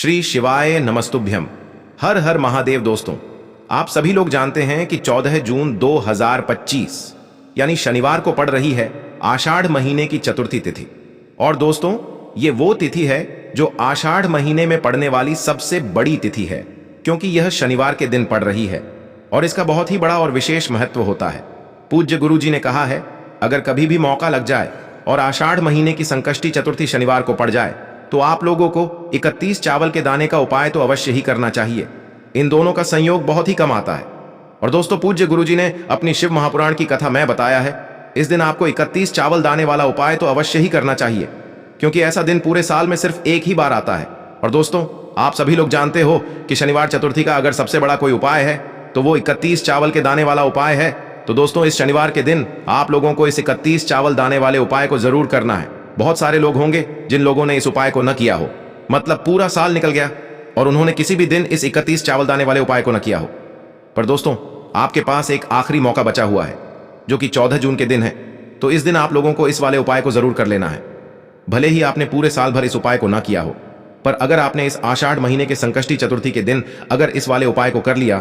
श्री शिवाय नमस्तुभ्यम। हर हर महादेव। दोस्तों, आप सभी लोग जानते हैं कि 14 जून 2025 यानी शनिवार को पड़ रही है आषाढ़ महीने की चतुर्थी तिथि। और दोस्तों, ये वो तिथि है जो आषाढ़ महीने में पड़ने वाली सबसे बड़ी तिथि है, क्योंकि यह शनिवार के दिन पड़ रही है और इसका बहुत ही बड़ा और विशेष महत्व होता है। पूज्य गुरु जी ने कहा है, अगर कभी भी मौका लग जाए और आषाढ़ महीने की संकष्टी चतुर्थी शनिवार को पड़ जाए तो आप लोगों को 31 चावल के दाने का उपाय तो अवश्य ही करना चाहिए। इन दोनों का संयोग बहुत ही कम आता है। और दोस्तों, पूज्य गुरु जी ने अपनी शिव महापुराण की कथा में बताया है, इस दिन आपको 31 चावल दाने वाला उपाय तो अवश्य ही करना चाहिए, क्योंकि ऐसा दिन पूरे साल में सिर्फ एक ही बार आता है। और दोस्तों, आप सभी लोग जानते हो कि शनिवार चतुर्थी का अगर सबसे बड़ा कोई उपाय है तो वो 31 चावल के दाने वाला उपाय है। तो दोस्तों, इस शनिवार के दिन आप लोगों को इस 31 चावल दाने वाले उपाय को जरूर करना है। बहुत सारे लोग होंगे जिन लोगों ने इस उपाय को न किया हो, मतलब पूरा साल निकल गया और उन्होंने किसी भी दिन इस 31 चावल दाने वाले उपाय को न किया हो। पर दोस्तों, आपके पास एक आखिरी मौका बचा हुआ है, जो कि 14 जून के दिन है। तो इस दिन आप लोगों को इस वाले उपाय को जरूर कर लेना है। भले ही आपने पूरे साल भर इस उपाय को न किया हो, पर अगर आपने इस आषाढ़ महीने के संकष्टी चतुर्थी के दिन अगर इस वाले उपाय को कर लिया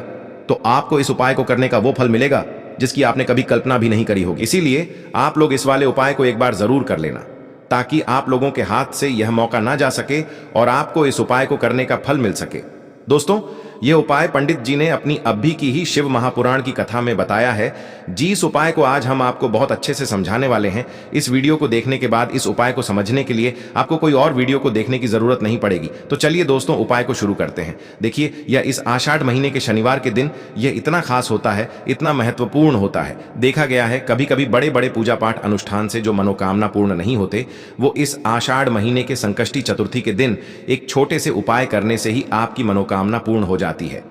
तो आपको इस उपाय को करने का वो फल मिलेगा जिसकी आपने कभी कल्पना भी नहीं करी होगी। इसीलिए आप लोग इस वाले उपाय को एक बार जरूर कर लेना, ताकि आप लोगों के हाथ से यह मौका ना जा सके और आपको इस उपाय को करने का फल मिल सके। दोस्तों, यह उपाय पंडित जी ने अपनी अभी की ही शिव महापुराण की कथा में बताया है। जिस उपाय को आज हम आपको बहुत अच्छे से समझाने वाले हैं, इस वीडियो को देखने के बाद इस उपाय को समझने के लिए आपको कोई और वीडियो को देखने की जरूरत नहीं पड़ेगी। तो चलिए दोस्तों, उपाय को शुरू करते हैं। देखिए, यह इस आषाढ़ महीने के शनिवार के दिन यह इतना खास होता है, इतना महत्वपूर्ण होता है। देखा गया है कभी कभी बड़े बड़े पूजा पाठ अनुष्ठान से जो मनोकामना पूर्ण नहीं होते, वो इस आषाढ़ महीने के संकष्टी चतुर्थी के दिन एक छोटे से उपाय करने से ही आपकी मनोकामना पूर्ण हो जाती है।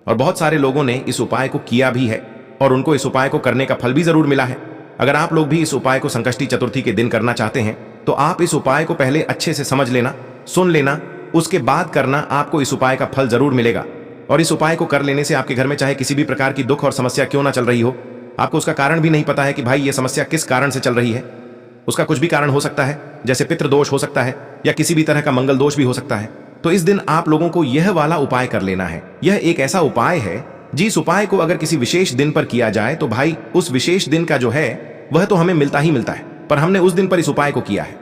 और बहुत सारे लोगों ने इस उपाय को किया भी है और उनको इस उपाय को करने का फल भी जरूर मिला है। अगर आप लोग भी इस उपाय को संकष्टी चतुर्थी के दिन करना चाहते हैं तो आप इस उपाय को पहले अच्छे से समझ लेना, सुन लेना, उसके बाद करना। आपको इस उपाय का फल जरूर मिलेगा। और इस उपाय को कर लेने से आपके घर में चाहे किसी भी प्रकार की दुख और समस्या क्यों ना चल रही हो, आपको उसका कारण भी नहीं पता है कि भाई ये समस्या किस कारण से चल रही है। उसका कुछ भी कारण हो सकता है, जैसे पितृदोष हो सकता है या किसी भी तरह का मंगल दोष भी हो सकता है। तो इस दिन आप लोगों को यह वाला उपाय कर लेना है। यह एक ऐसा उपाय है जिस उपाय को अगर किसी विशेष दिन पर किया जाए तो भाई उस विशेष दिन का जो है वह तो हमें मिलता ही मिलता है, पर हमने उस दिन पर इस उपाय को किया है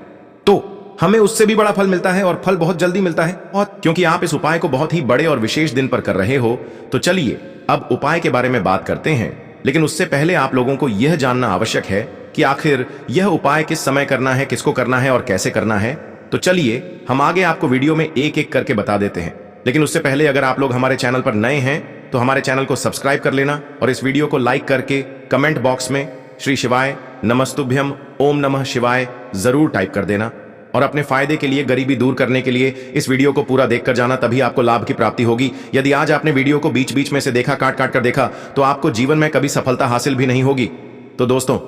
तो हमें उससे भी बड़ा फल मिलता है और फल बहुत जल्दी मिलता है। और क्योंकि आप इस उपाय को बहुत ही बड़े और विशेष दिन पर कर रहे हो, तो चलिए अब उपाय के बारे में बात करते हैं। लेकिन उससे पहले आप लोगों को यह जानना आवश्यक है कि आखिर यह उपाय किस समय करना है, किसको करना है और कैसे करना है। तो चलिए हम आगे आपको वीडियो में एक एक करके बता देते हैं। लेकिन उससे पहले अगर आप लोग हमारे चैनल पर नए हैं तो हमारे चैनल को सब्सक्राइब कर लेना और इस वीडियो को लाइक करके कमेंट बॉक्स में श्री शिवाय नमस्तुभ्यम ओम नमः शिवाय जरूर टाइप कर देना। और अपने फायदे के लिए, गरीबी दूर करने के लिए इस वीडियो को पूरा देखकर जाना, तभी आपको लाभ की प्राप्ति होगी। यदि आज आपने वीडियो को बीच बीच में से देखा, काट काट कर देखा, तो आपको जीवन में कभी सफलता हासिल भी नहीं होगी। तो दोस्तों,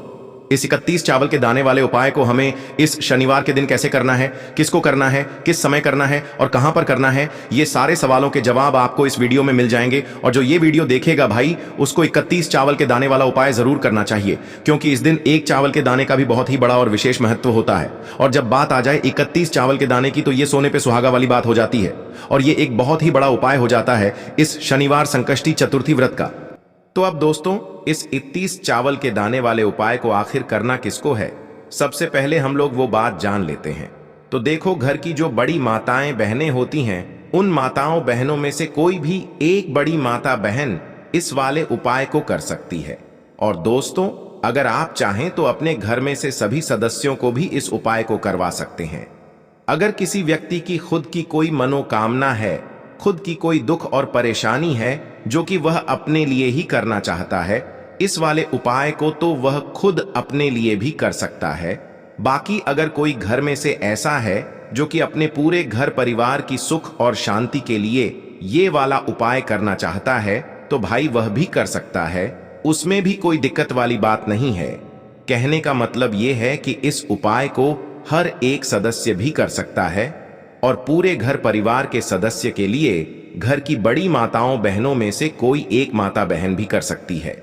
इस 31 चावल के दाने वाले उपाय को हमें इस शनिवार के दिन कैसे करना है, किसको करना है, किस समय करना है और कहां पर करना है, ये सारे सवालों के जवाब आपको इस वीडियो में मिल जाएंगे। और जो ये वीडियो देखेगा भाई, उसको 31 चावल के दाने वाला उपाय जरूर करना चाहिए, क्योंकि इस दिन एक चावल के दाने का भी बहुत ही बड़ा और विशेष महत्व होता है। और जब बात आ जाए 31 चावल के दाने की, तो ये सोने पे सुहागा वाली बात हो जाती है और ये एक बहुत ही बड़ा उपाय हो जाता है इस शनिवार संकष्टी चतुर्थी व्रत का। तो अब दोस्तों, इस 31 चावल के दाने वाले उपाय को आखिर करना किसको है, सबसे पहले हम लोग वो बात जान लेते हैं। तो देखो, घर की जो बड़ी माताएं बहनें होती हैं, उन माताओं बहनों में से कोई भी एक बड़ी माता बहन इस वाले उपाय को कर सकती है। और दोस्तों, अगर आप चाहें तो अपने घर में से सभी सदस्यों को भी इस उपाय को करवा सकते हैं। अगर किसी व्यक्ति की खुद की कोई मनोकामना है, खुद की कोई दुख और परेशानी है जो कि वह अपने लिए ही करना चाहता है, इस वाले उपाय को तो वह खुद अपने लिए भी कर सकता है। बाकी अगर कोई घर में से ऐसा है जो कि अपने पूरे घर परिवार की सुख और शांति के लिए ये वाला उपाय करना चाहता है, तो भाई वह भी कर सकता है। उसमें भी कोई दिक्कत वाली बात नहीं है। कहने का मतलब ये है कि इस उपाय को हर एक सदस्य भी कर सकता है और पूरे घर परिवार के सदस्य के लिए घर की बड़ी माताओं बहनों में से कोई एक माता बहन भी कर सकती है।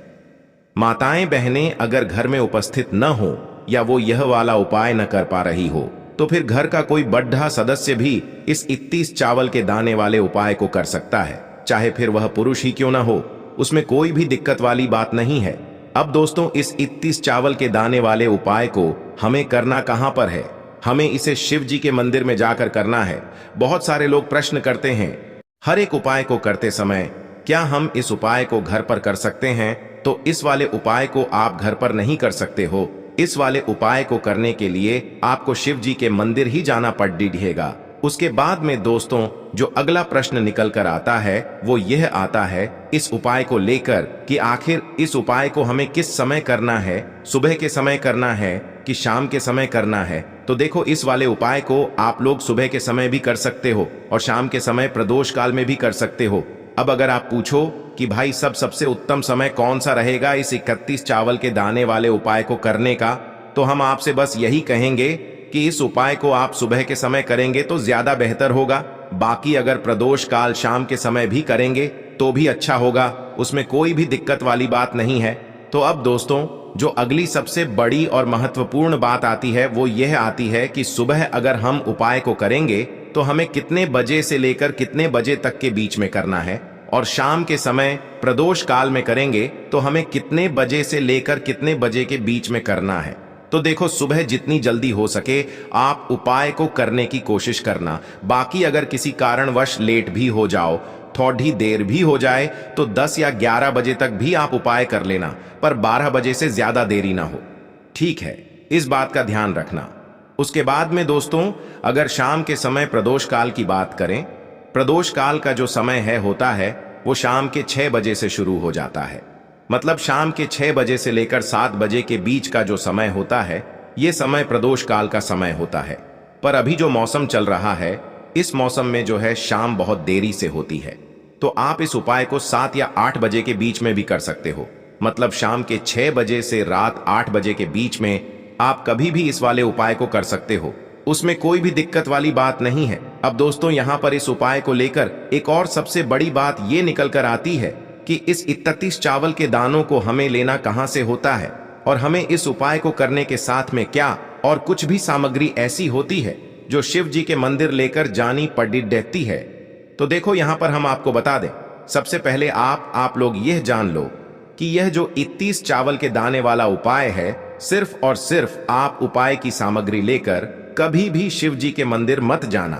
माताएं बहनें अगर घर में उपस्थित न हो या वो यह वाला उपाय न कर पा रही हो, तो फिर घर का कोई बड्ढा सदस्य भी इस 31 चावल के दाने वाले उपाय को कर सकता है, चाहे फिर वह पुरुष ही क्यों ना हो। उसमें कोई भी दिक्कत वाली बात नहीं है। अब दोस्तों, इस 31 चावल के दाने वाले उपाय को हमें करना कहां पर है? हमें इसे शिव जी के मंदिर में जाकर करना है। बहुत सारे लोग प्रश्न करते हैं, हर एक उपाय को करते समय क्या हम इस उपाय को घर पर कर सकते हैं? तो इस वाले उपाय को आप घर पर नहीं कर सकते हो। इस वाले उपाय को करने के लिए आपको शिव जी के मंदिर ही जाना पड़ेगा। उसके बाद में दोस्तों, जो अगला प्रश्न निकल कर आता है वो यह आता है इस उपाय को लेकर कि आखिर इस उपाय को हमें किस समय करना है, सुबह के समय करना है कि शाम के समय करना है। तो देखो, इस वाले उपाय को आप लोग सुबह के समय भी कर सकते हो और शाम के समय प्रदोष काल में भी कर सकते हो। अब अगर आप पूछो कि भाई सबसे उत्तम समय कौन सा रहेगा इस 31 चावल के दाने वाले उपाय को करने का, तो हम आपसे बस यही कहेंगे कि इस उपाय को आप सुबह के समय करेंगे तो ज्यादा बेहतर होगा। बाकी अगर प्रदोष काल शाम के समय भी करेंगे तो भी अच्छा होगा, उसमें कोई भी दिक्कत वाली बात नहीं है। तो अब दोस्तों, जो अगली सबसे बड़ी और महत्वपूर्ण बात आती है वो यह आती है कि सुबह अगर हम उपाय को करेंगे तो हमें कितने बजे से लेकर कितने बजे तक के बीच में करना है, और शाम के समय प्रदोष काल में करेंगे तो हमें कितने बजे से लेकर कितने बजे के बीच में करना है। तो देखो, सुबह जितनी जल्दी हो सके आप उपाय को करने की कोशिश करना। बाकी अगर किसी कारणवश लेट भी हो जाओ, थोड़ी देर भी हो जाए, तो 10 या 11 बजे तक भी आप उपाय कर लेना, पर 12 बजे से ज्यादा देरी ना हो। ठीक है, इस बात का ध्यान रखना। उसके बाद में दोस्तों, अगर शाम के समय प्रदोष काल की बात करें, प्रदोष काल का जो समय होता है वो शाम के 6 बजे से शुरू हो जाता है। मतलब शाम के 6 बजे से लेकर 7 बजे के बीच का जो समय होता है ये समय प्रदोष काल का समय होता है। पर अभी जो मौसम चल रहा है, इस मौसम में जो है शाम बहुत देरी से होती है, तो आप इस उपाय को 7 या 8 बजे के बीच में भी कर सकते हो। मतलब शाम के 6 बजे से रात 8 बजे के बीच में आप कभी भी इस वाले उपाय को कर सकते हो, उसमें कोई भी दिक्कत वाली बात नहीं है। अब दोस्तों, यहाँ पर इस उपाय को लेकर एक और सबसे बड़ी बात ये निकल कर आती है कि इस 31 चावल के दानों को हमें लेना कहां से होता है, और हमें इस उपाय को करने के साथ में क्या और कुछ भी सामग्री ऐसी होती है जो शिव जी के मंदिर लेकर जानी पड़ती है। तो देखो, यहां पर हम आपको बता दें, सबसे पहले आप लोग यह जान लो कि यह जो 31 चावल के दाने वाला उपाय है, सिर्फ और सिर्फ आप उपाय की सामग्री लेकर कभी भी शिव जी के मंदिर मत जाना,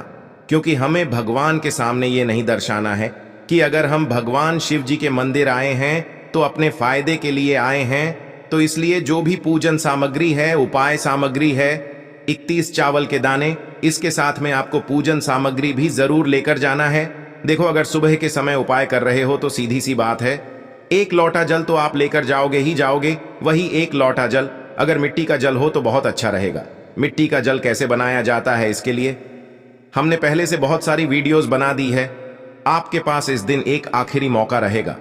क्योंकि हमें भगवान के सामने ये नहीं दर्शाना है कि अगर हम भगवान शिव जी के मंदिर आए हैं तो अपने फायदे के लिए आए हैं। तो इसलिए जो भी पूजन सामग्री है, उपाय सामग्री है, 31 चावल के दाने, इसके साथ में आपको पूजन सामग्री भी जरूर लेकर जाना है। देखो, अगर सुबह के समय उपाय कर रहे हो तो सीधी सी बात है, 1 लोटा जल तो आप लेकर जाओगे ही जाओगे। वही 1 लोटा जल अगर मिट्टी का जल हो तो बहुत अच्छा रहेगा। मिट्टी का जल कैसे बनाया जाता है, इसके लिए हमने पहले से बहुत सारी वीडियोस बना दी है। आपके पास इस दिन एक आखिरी मौका रहेगा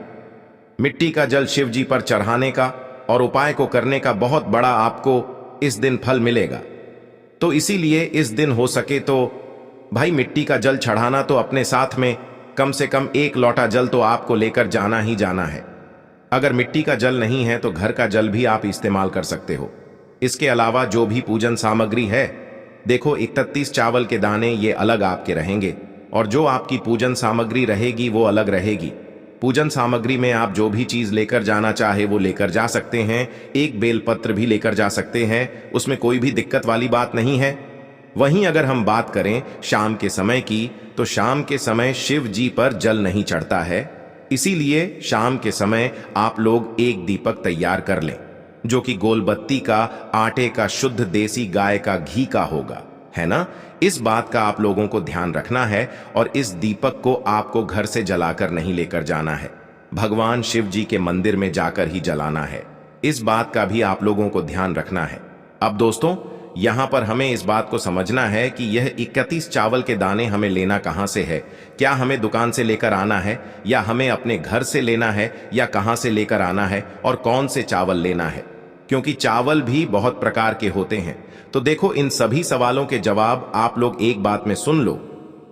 मिट्टी का जल शिव जी पर चढ़ाने का, और उपाय को करने का बहुत बड़ा आपको इस दिन फल मिलेगा। तो इसीलिए इस दिन हो सके तो भाई मिट्टी का जल चढ़ाना तो अपने साथ में कम से कम 1 लोटा जल तो आपको लेकर जाना ही जाना है। अगर मिट्टी का जल नहीं है तो घर का जल भी आप इस्तेमाल कर सकते हो। इसके अलावा जो भी पूजन सामग्री है, देखो 31 चावल के दाने ये अलग आपके रहेंगे, और जो आपकी पूजन सामग्री रहेगी वो अलग रहेगी। पूजन सामग्री में आप जो भी चीज लेकर जाना चाहे वो लेकर जा सकते हैं। एक बेलपत्र भी लेकर जा सकते हैं, उसमें कोई भी दिक्कत वाली बात नहीं है। वहीं अगर हम बात करें शाम के समय की, तो शाम के समय शिव जी पर जल नहीं चढ़ता है, इसीलिए शाम के समय आप लोग एक दीपक तैयार कर लें, जो कि गोलबत्ती का, आटे का, शुद्ध देसी गाय का घी का होगा, है ना। इस बात का आप लोगों को ध्यान रखना है, और इस दीपक को आपको घर से जलाकर नहीं लेकर जाना है, भगवान शिव जी के मंदिर में जाकर ही जलाना है। इस बात का भी आप लोगों को ध्यान रखना है। अब दोस्तों, यहां पर हमें इस बात को समझना है कि यह 31 चावल के दाने हमें लेना कहां से है। क्या हमें दुकान से लेकर आना है, या हमें अपने घर से लेना है, या कहां से लेकर आना है, और कौन से चावल लेना है, क्योंकि चावल भी बहुत प्रकार के होते हैं। तो देखो, इन सभी सवालों के जवाब आप लोग एक बात में सुन लो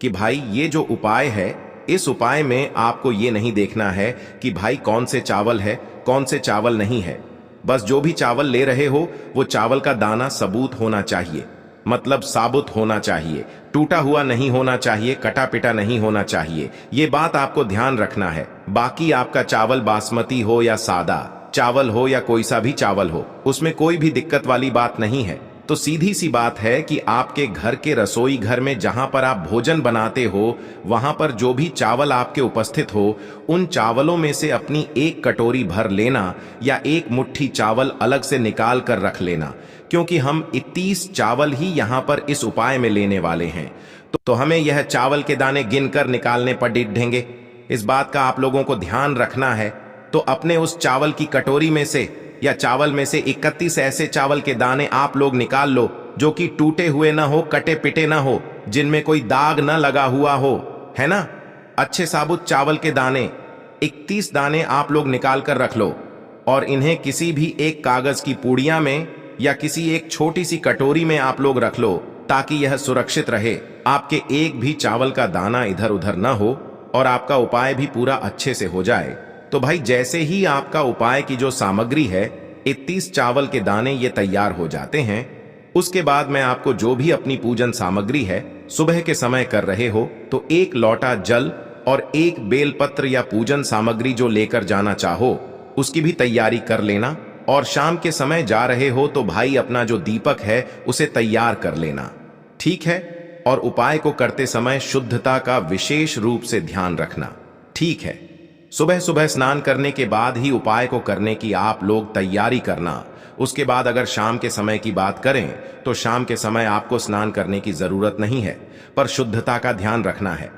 कि भाई ये जो उपाय है, इस उपाय में आपको ये नहीं देखना है कि भाई कौन से चावल है, कौन से चावल नहीं है। बस जो भी चावल ले रहे हो वो चावल का दाना सबूत होना चाहिए। मतलब साबुत होना चाहिए, टूटा हुआ नहीं होना चाहिए, कटा पिटा नहीं होना चाहिए। ये बात आपको ध्यान रखना है। बाकी आपका चावल बासमती हो या सादा चावल हो या कोई सा भी चावल हो, उसमें कोई भी दिक्कत वाली बात नहीं है। तो सीधी सी बात है कि आपके घर के रसोई घर में जहां पर आप भोजन बनाते हो, वहां पर जो भी चावल आपके उपस्थित हो, उन चावलों में से अपनी एक कटोरी भर लेना या एक मुट्ठी चावल अलग से निकाल कर रख लेना, क्योंकि हम 31 चावल ही यहां पर इस उपाय में लेने वाले हैं। तो हमें यह चावल के दाने गिनकर निकालने पर डिढेंगे। इस बात का आप लोगों को ध्यान रखना है। तो अपने उस चावल की कटोरी में से या चावल में से 31 ऐसे चावल के दाने आप लोग निकाल लो जो कि टूटे हुए ना हो, कटे पिटे ना हो, जिनमें कोई दाग ना लगा हुआ हो, है ना। अच्छे साबुत चावल के दाने 31 दाने आप लोग निकाल कर रख लो और इन्हें किसी भी एक कागज की पुड़िया में या किसी एक छोटी सी कटोरी में आप लोग रख लो, ताकि यह सुरक्षित रहे, आपके एक भी चावल का दाना इधर उधर ना हो और आपका उपाय भी पूरा अच्छे से हो जाए। तो भाई जैसे ही आपका उपाय की जो सामग्री है, 31 चावल के दाने ये तैयार हो जाते हैं, उसके बाद मैं आपको जो भी अपनी पूजन सामग्री है सुबह के समय कर रहे हो, तो एक लोटा जल और एक बेलपत्र या पूजन सामग्री जो लेकर जाना चाहो उसकी भी तैयारी कर लेना। और शाम के समय जा रहे हो तो भाई अपना जो दीपक है उसे तैयार कर लेना, ठीक है। और उपाय को करते समय शुद्धता का विशेष रूप से ध्यान रखना, ठीक है। सुबह सुबह स्नान करने के बाद ही उपाय को करने की आप लोग तैयारी करना। उसके बाद अगर शाम के समय की बात करें तो शाम के समय आपको स्नान करने की जरूरत नहीं है, पर शुद्धता का ध्यान रखना है।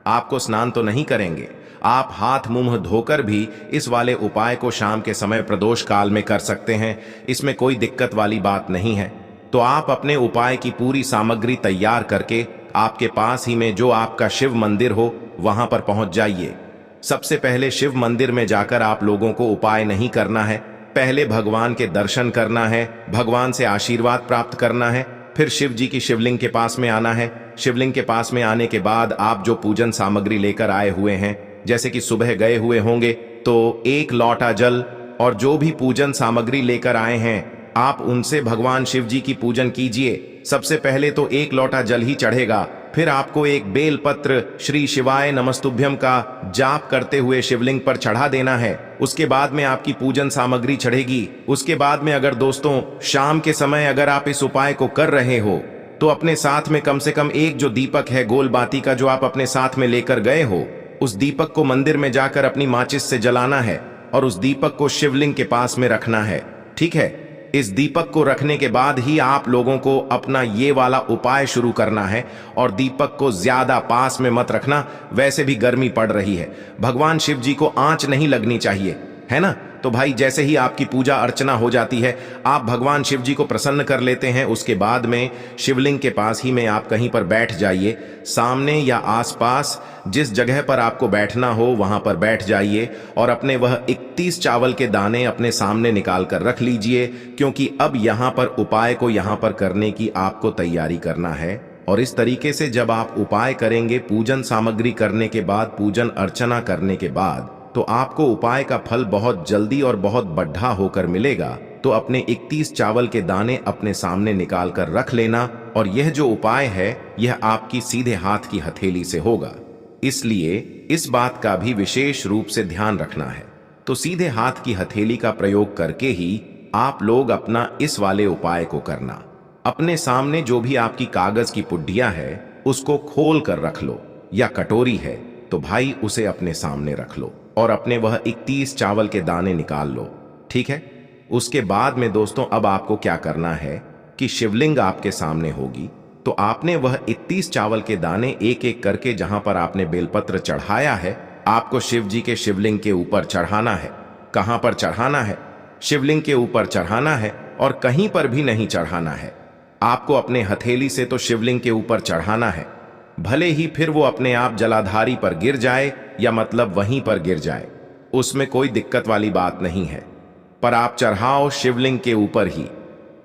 आपको स्नान तो नहीं करेंगे, आप हाथ मुंह धोकर भी इस वाले उपाय को शाम के समय प्रदोष काल में कर सकते हैं, इसमें कोई दिक्कत वाली बात नहीं है। तो आप अपने उपाय की पूरी सामग्री तैयार करके आपके पास ही में जो आपका शिव मंदिर हो वहां पर पहुंच जाइए। सबसे पहले शिव मंदिर में जाकर आप लोगों को उपाय नहीं करना है, पहले भगवान के दर्शन करना है, भगवान से आशीर्वाद प्राप्त करना है, फिर शिव जी की शिवलिंग के पास में आना है। शिवलिंग के पास में आने के बाद आप जो पूजन सामग्री लेकर आए हुए हैं, जैसे कि सुबह गए हुए होंगे तो एक लोटा जल और जो भी पूजन सामग्री लेकर आए हैं आप उनसे भगवान शिव जी की पूजन कीजिए। सबसे पहले तो एक लोटा जल ही चढ़ेगा, फिर आपको एक बेल पत्र श्री शिवाय नमस्तुभ्यम का जाप करते हुए शिवलिंग पर चढ़ा देना है। उसके बाद में आपकी पूजन सामग्री चढ़ेगी। उसके बाद में अगर दोस्तों शाम के समय अगर आप इस उपाय को कर रहे हो तो अपने साथ में कम से कम एक जो दीपक है गोल बाती का जो आप अपने साथ में लेकर गए हो, उस दीपक को मंदिर में जाकर अपनी माचिस से जलाना है और उस दीपक को शिवलिंग के पास में रखना है, ठीक है। इस दीपक को रखने के बाद ही आप लोगों को अपना ये वाला उपाय शुरू करना है और दीपक को ज्यादा पास में मत रखना, वैसे भी गर्मी पड़ रही है, भगवान शिव जी को आंच नहीं लगनी चाहिए, है ना। तो भाई जैसे ही आपकी पूजा अर्चना हो जाती है, आप भगवान शिव जी को प्रसन्न कर लेते हैं, उसके बाद में शिवलिंग के पास ही में आप कहीं पर बैठ जाइए। सामने या आसपास जिस जगह पर आपको बैठना हो वहां पर बैठ जाइए और अपने वह 31 चावल के दाने अपने सामने निकाल कर रख लीजिए, क्योंकि अब यहां पर उपाय को यहां पर करने की आपको तैयारी करना है। और इस तरीके से जब आप उपाय करेंगे, पूजन सामग्री करने के बाद, पूजन अर्चना करने के बाद, तो आपको उपाय का फल बहुत जल्दी और बहुत बढ़ा होकर मिलेगा। तो अपने 31 चावल के दाने अपने सामने निकाल कर रख लेना और यह जो उपाय है यह आपकी सीधे हाथ की हथेली से होगा, इसलिए इस बात का भी विशेष रूप से ध्यान रखना है। तो सीधे हाथ की हथेली का प्रयोग करके ही आप लोग अपना इस वाले उपाय को करना। अपने सामने जो भी आपकी कागज की पुड्डिया है उसको खोल कर रख लो, या कटोरी है तो भाई उसे अपने सामने रख लो और अपने वह 31 चावल के दाने निकाल लो, ठीक है। उसके बाद में दोस्तों अब आपको क्या करना है कि शिवलिंग आपके सामने होगी, तो आपने वह 31 चावल के दाने एक एक करके जहां पर आपने बेलपत्र चढ़ाया है, आपको शिव जी के शिवलिंग के ऊपर चढ़ाना है। कहां पर चढ़ाना है? शिवलिंग के ऊपर चढ़ाना है और कहीं पर भी नहीं चढ़ाना है। आपको अपने हथेली से तो शिवलिंग के ऊपर चढ़ाना है, भले ही फिर वो अपने आप जलाधारी पर गिर जाए या मतलब वहीं पर गिर जाए, उसमें कोई दिक्कत वाली बात नहीं है, पर आप चढ़ाओ शिवलिंग के ऊपर ही।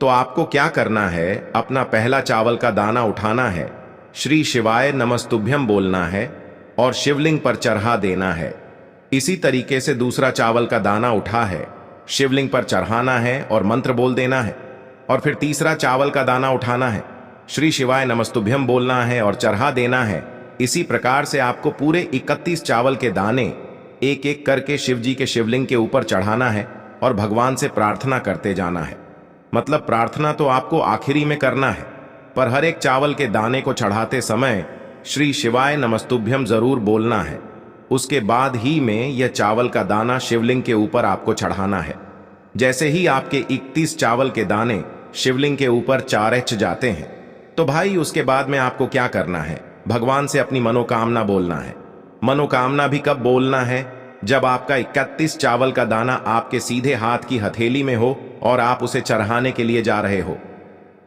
तो आपको क्या करना है, अपना पहला चावल का दाना उठाना है, श्री शिवाय नमस्तुभ्यम बोलना है और शिवलिंग पर चढ़ा देना है। इसी तरीके से दूसरा चावल का दाना उठा है, शिवलिंग पर चढ़ाना है और मंत्र बोल देना है। और फिर तीसरा चावल का दाना उठाना है, श्री शिवाय नमस्तुभ्यम बोलना है और चढ़ा देना है। इसी प्रकार से आपको पूरे 31 चावल के दाने एक एक करके शिव जी के शिवलिंग के ऊपर चढ़ाना है और भगवान से प्रार्थना करते जाना है। मतलब प्रार्थना तो आपको आखिरी में करना है, पर हर एक चावल के दाने को चढ़ाते समय श्री शिवाय नमस्तुभ्यम जरूर बोलना है। उसके बाद ही में यह चावल का दाना शिवलिंग के ऊपर आपको चढ़ाना है। जैसे ही आपके 31 चावल के दाने शिवलिंग के ऊपर चारच जाते हैं, तो भाई उसके बाद में आपको क्या करना है, भगवान से अपनी मनोकामना बोलना है। मनोकामना भी कब बोलना है, जब आपका 31 चावल का दाना आपके सीधे हाथ की हथेली में हो और आप उसे चढ़ाने के लिए जा रहे हो।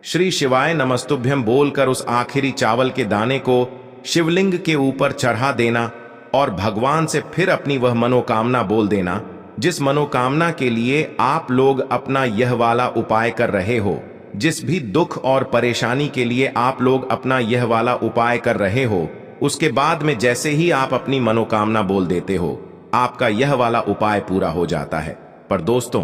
श्री शिवाय नमस्तुभ्यम बोलकर उस आखिरी चावल के दाने को शिवलिंग के ऊपर चढ़ा देना और भगवान से फिर अपनी वह मनोकामना बोल देना, जिस मनोकामना के लिए आप लोग अपना यह वाला उपाय कर रहे हो। जिस भी दुख और परेशानी के लिए आप लोग अपना यह वाला उपाय कर रहे हो, उसके बाद में जैसे ही आप अपनी मनोकामना बोल देते हो, आपका यह वाला उपाय पूरा हो जाता है। पर दोस्तों,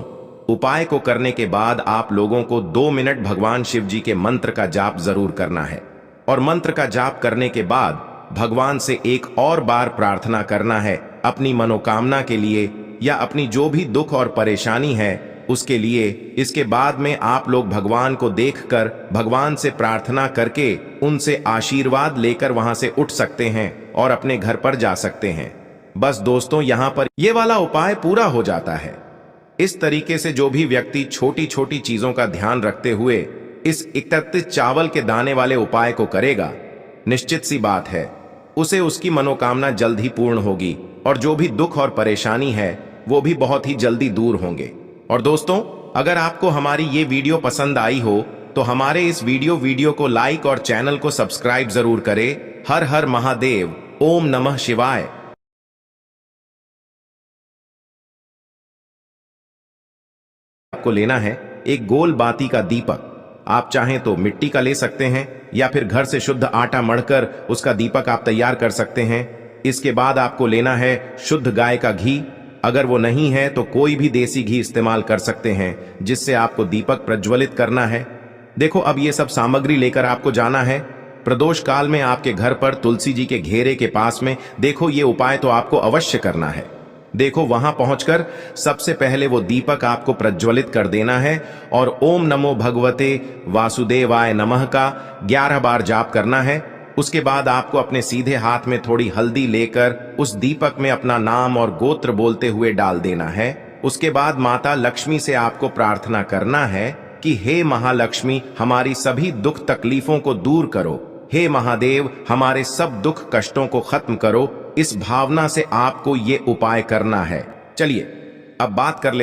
उपाय को करने के बाद आप लोगों को 2 मिनट भगवान शिव जी के मंत्र का जाप जरूर करना है और मंत्र का जाप करने के बाद भगवान से एक और बार प्रार्थना करना है अपनी मनोकामना के लिए या अपनी जो भी दुख और परेशानी है उसके लिए। इसके बाद में आप लोग भगवान को देखकर भगवान से प्रार्थना करके उनसे आशीर्वाद लेकर वहां से उठ सकते हैं और अपने घर पर जा सकते हैं। बस दोस्तों, यहां पर ये वाला उपाय पूरा हो जाता है। इस तरीके से जो भी व्यक्ति छोटी छोटी चीजों का ध्यान रखते हुए इस 31 चावल के दाने वाले उपाय को करेगा, निश्चित सी बात है उसे उसकी मनोकामना जल्द ही पूर्ण होगी और जो भी दुख और परेशानी है वो भी बहुत ही जल्दी दूर होंगे। और दोस्तों, अगर आपको हमारी ये वीडियो पसंद आई हो तो हमारे इस वीडियो को लाइक और चैनल को सब्सक्राइब जरूर करें। हर हर महादेव, ओम नमः शिवाय। आपको लेना है एक गोल बाती का दीपक। आप चाहें तो मिट्टी का ले सकते हैं या फिर घर से शुद्ध आटा मढ़कर उसका दीपक आप तैयार कर सकते हैं। इसके बाद आपको लेना है शुद्ध गाय का घी। अगर वो नहीं है तो कोई भी देसी घी इस्तेमाल कर सकते हैं, जिससे आपको दीपक प्रज्वलित करना है। देखो, अब ये सब सामग्री लेकर आपको जाना है प्रदोष काल में आपके घर पर तुलसी जी के घेरे के पास में। देखो, ये उपाय तो आपको अवश्य करना है। देखो, वहां पहुंचकर सबसे पहले वो दीपक आपको प्रज्वलित कर देना है और ओम नमो भगवते वासुदेवाय नमः का 11 बार जाप करना है। उसके बाद आपको अपने सीधे हाथ में थोड़ी हल्दी लेकर उस दीपक में अपना नाम और गोत्र बोलते हुए डाल देना है। उसके बाद माता लक्ष्मी से आपको प्रार्थना करना है कि हे महालक्ष्मी, हमारी सभी दुख तकलीफों को दूर करो। हे महादेव, हमारे सब दुख कष्टों को खत्म करो। इस भावना से आपको ये उपाय करना है। चलिए अब बात कर लेते